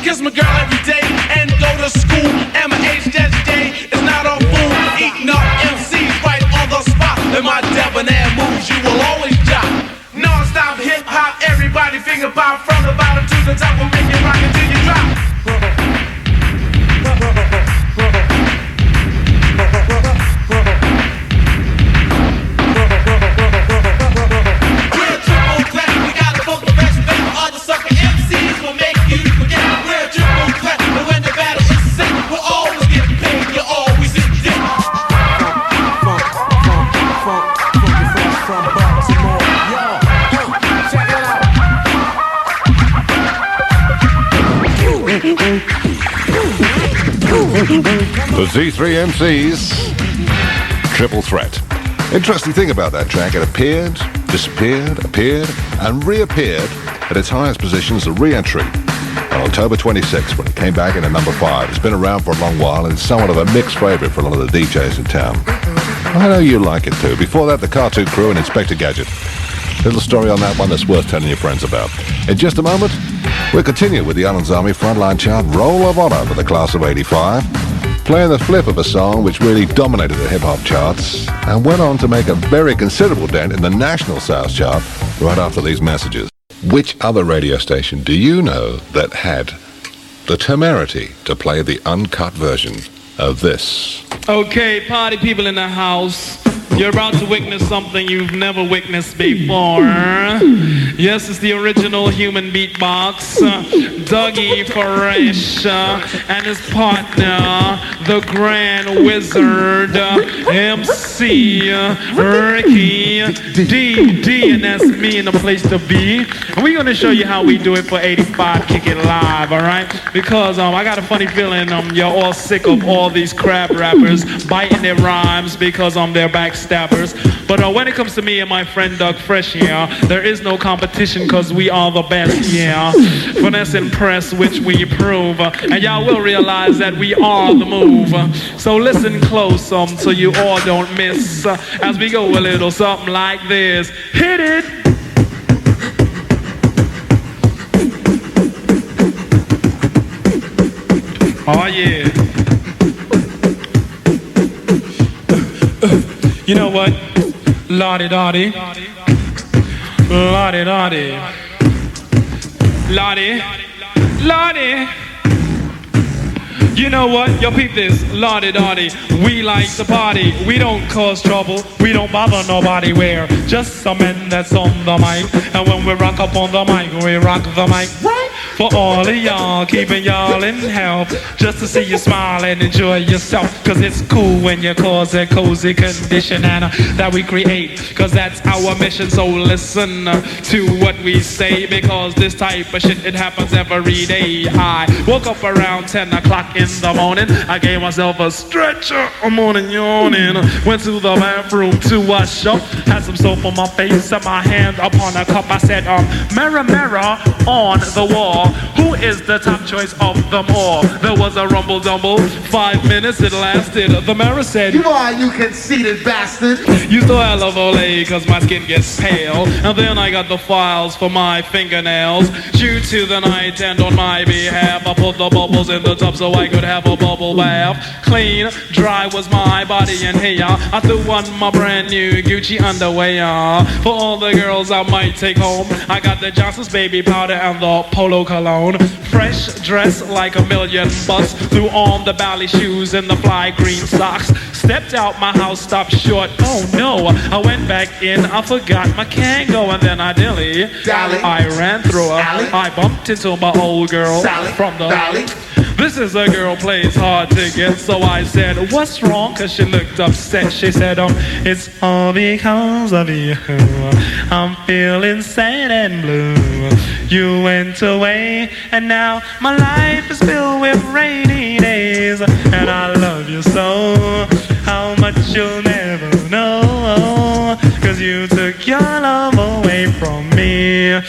Kiss my girl every day and go to school. And my age day is not a fool. Eating up MCs right on the spot. And my debonair moves you will always drop. Non-stop hip-hop, everybody finger pop. From the bottom to the top, we'll make it rock until you drop. We're triple threat, we got a funky fresh band. All the sucker MCs will make you forget. We're triple threat, but when the battle is set, we're always getting paid, you're always in debt. Funky fresh from Baltimore. Yo, check it out. The Z3 MCs, Triple Threat. Interesting thing about that track, it appeared, disappeared, appeared, and reappeared at its highest position as a re-entry on October 26th when it came back in at number 5. It's been around for a long while and it's somewhat of a mixed favorite for a lot of the DJs in town. I know you like it too. Before that, the Cartoon Crew and Inspector Gadget. Little story on that one that's worth telling your friends about. In just a moment, we'll continue with the Allen's Army Frontline chart Roll of Honor for the class of 85, playing the flip of a song which really dominated the hip-hop charts and went on to make a very considerable dent in the national sales chart right after these messages. Which other radio station do you know that had the temerity to play the uncut version of this? Okay, party people in the house, you're about to witness something you've never witnessed before. Yes, it's the original human beatbox, Dougie Parrish and his partner, the Grand Wizard, MC Ricky D, and that's me in the place to be. And we're going to show you how we do it for 85 Kick It Live, all right? Because I got a funny feeling you're all sick of all these crap rappers biting their rhymes because they're backstabbers. But when it comes to me and my friend Doug Fresh, yeah, there is no competition because we are the best, yeah. Finesse and press, which we prove. And y'all will realize that we are the move. So listen close so you all don't miss as we go a little something like this. Hit it! Oh yeah. You know what? Lottie-dottie. Lottie-dottie. Lottie. Lottie. You know what? Yo, peep this. Lottie-dottie. We like to party. We don't cause trouble. We don't bother nobody. We're just some men that's on the mic. And when we rock up on the mic, we rock the mic. Right? For all of y'all, keeping y'all in health, just to see you smile and enjoy yourself. Cause it's cool when you cause a cozy condition and that we create, cause that's our mission. So listen to what we say, because this type of shit, it happens every day. I woke up around 10 o'clock in the morning. I gave myself a stretcher, a morning yawning. Went to the bathroom to wash up, had some soap on my face, set my hand upon a cup. I said, mirror, mirror on the wall, who is the top choice of them all? There was a rumble dumble, 5 minutes it lasted. The mirror said, you are, you conceited bastard. You thought I love Olay cause my skin gets pale. And then I got the files for my fingernails. Due to the night and on my behalf, I put the bubbles in the tub so I could have a bubble bath. Clean, dry was my body and hair. I threw on my brand new Gucci underwear. For all the girls I might take home, I got the Johnson's baby powder and the Polo cologne. Fresh dress like a million bucks. Threw on the ballet shoes and the fly green socks. Stepped out my house, stopped short. Oh no, I went back in, I forgot my Kango, and then I dilly. I ran through her. I bumped into my old girl from the valley. This is a girl plays hard to get, so I said, what's wrong? Cause she looked upset. She said, it's all because of you. I'm feeling sad and blue. You went away, and now my life is filled with rainy days. And I love you so, how much you'll never know. Cause you took your love away from me.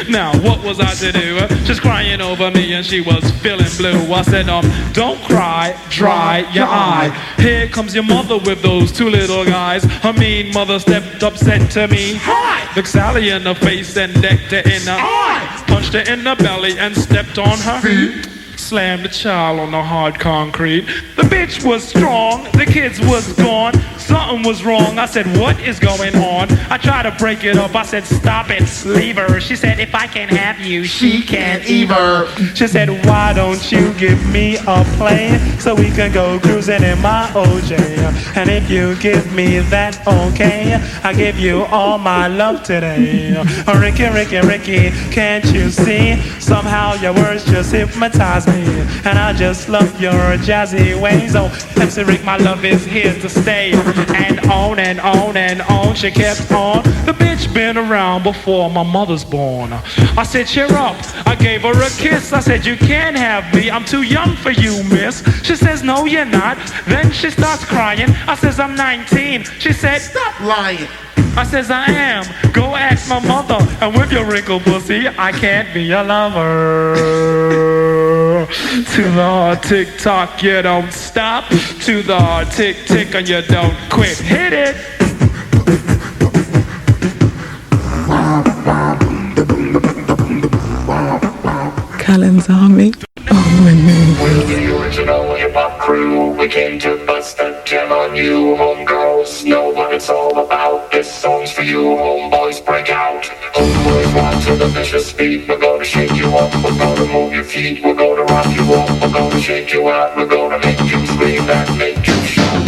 Now what was I to do? She's crying over me and she was feeling blue. I said, don't cry, dry your eye. Here comes your mother with those two little guys. Her mean mother stepped up, said to me, hi. Looked Sally in the face and decked her in the punched her in the belly and stepped on her feet. Slammed the child on the hard concrete. The bitch was strong, the kids was gone. Something was wrong, I said, what is going on? I tried to break it up, I said, stop it, leave her. She said, if I can't have you, she can't either. She said, why don't you give me a plane so we can go cruising in my OJ? And if you give me that okay, I give you all my love today. Ricky, Ricky, Ricky, can't you see? Somehow your words just hypnotize me. And I just love your jazzy ways. Oh, MC Rick, my love is here to stay. And on and on and on she kept on. The bitch been around before my mother's born. I said, cheer up. I gave her a kiss. I said, you can't have me. I'm too young for you, miss. She says, no, you're not. Then she starts crying. I says, I'm 19. She said, stop lying. I says, I am. Go ask my mother. And with your wrinkled pussy, I can't be your lover. To the tick-tock, you don't stop. To the tick-tick, and you don't quit. Hit it. Collins Army. The original hip-hop crew, we came to bust a jam on you. Homegirls know what it's all about. This song's for you, homeboys, break out. Homeboys, rock to the vicious beat. We're gonna shake you up, we're gonna move your feet. We're gonna rock you up, we're gonna shake you out. We're gonna make you scream and make you shout.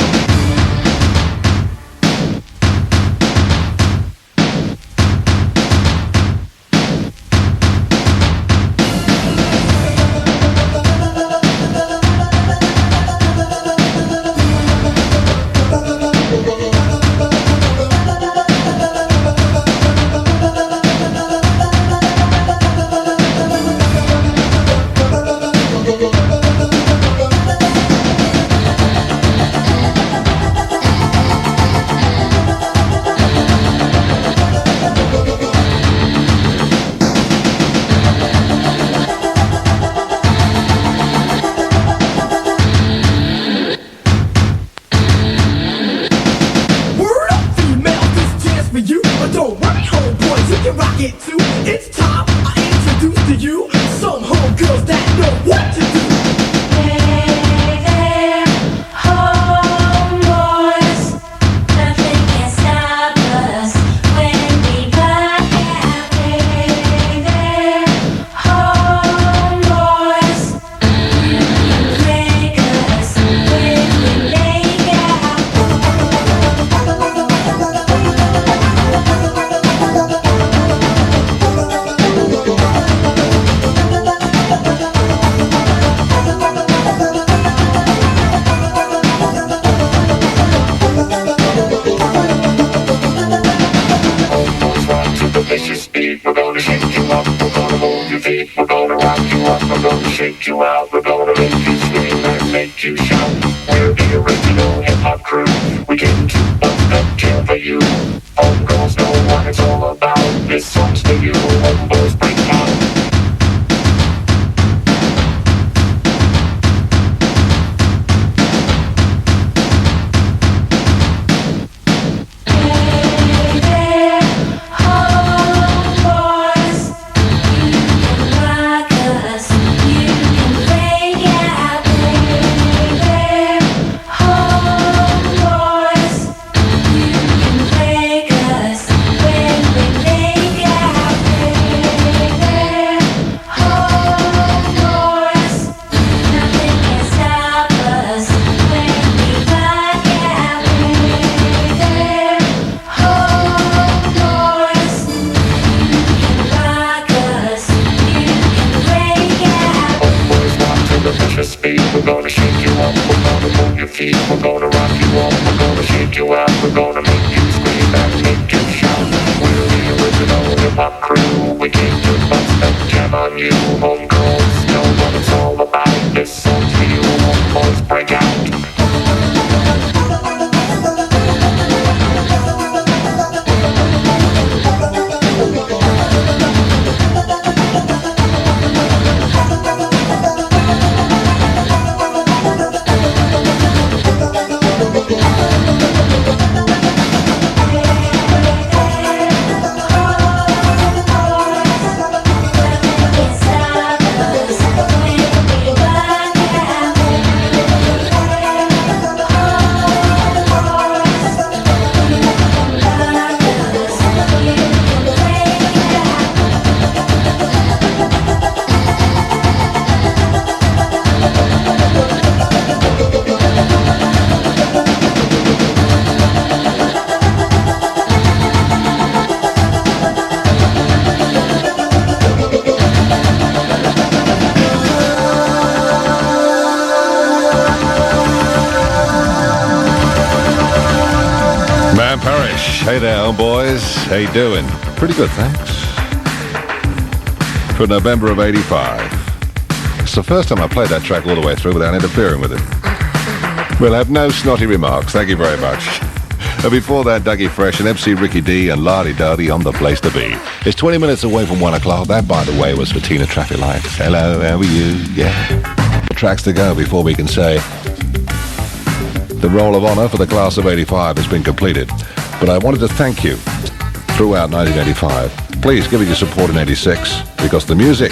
Shake you out, we're gonna make you scream and make you shout. We're the original hip-hop crew. We came to bust a jam for you. Homegirls know what it's all about. This song's for you, homeboys, break out. We're gonna shake you up, we're gonna move your feet. We're gonna rock you up, we're gonna shake you out. We're gonna make you scream and make you shout. We're the original hip-hop crew. We came to bust a jam on you. Homegirls know what it's all about. This song's for you, homeboys, break out. Hey there, homeboys. How you doing? Pretty good, thanks. For November of 85. It's the first time I played that track all the way through without interfering with it. We'll have no snotty remarks. Thank you very much. And before that, Dougie Fresh and MC Ricky D and Lardy Dardy on The Place to Be. It's 20 minutes away from 1 o'clock. That, by the way, was for Tina Traffic Lights. Hello, how are you? Yeah. Tracks to go before we can say the Roll of Honor for the class of 85 has been completed. But I wanted to thank you throughout 1985. Please give it your support in 86 because the music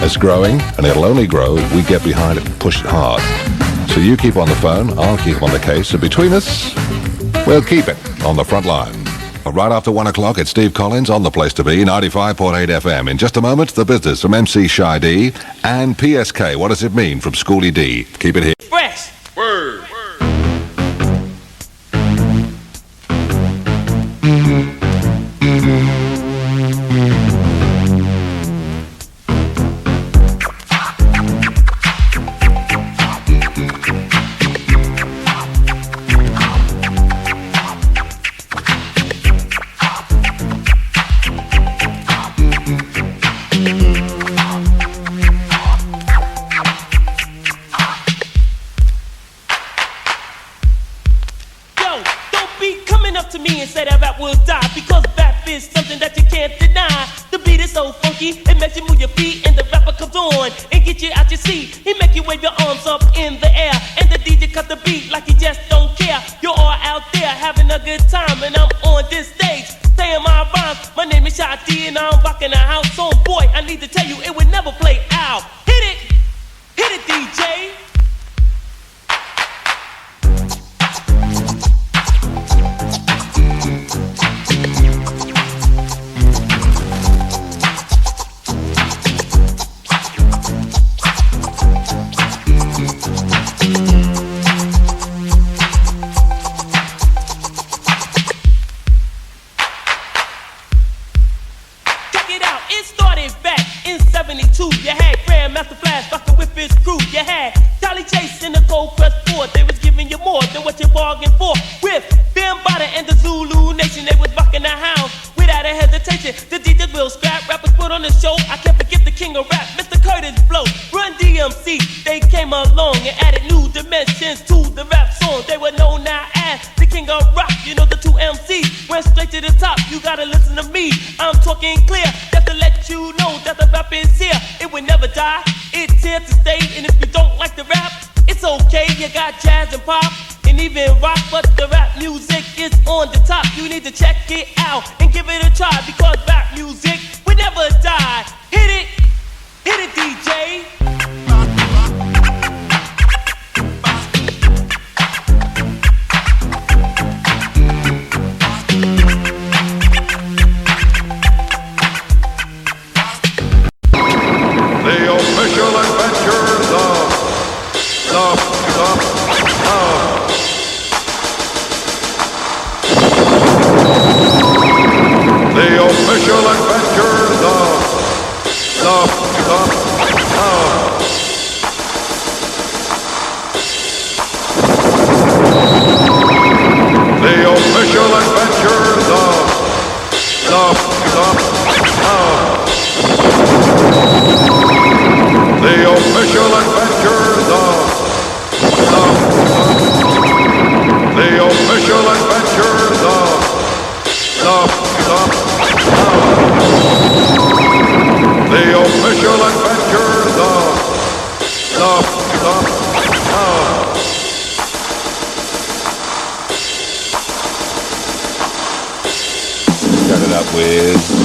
is growing and it'll only grow if we get behind it and push it hard. So you keep on the phone, I'll keep on the case, and between us, we'll keep it on the front line. But right after 1 o'clock, it's Steve Collins on The Place to Be, 95.8 FM. In just a moment, the business from MC Shy D and PSK. What does it mean from Schoolie D? Keep it here. Fresh. Word. With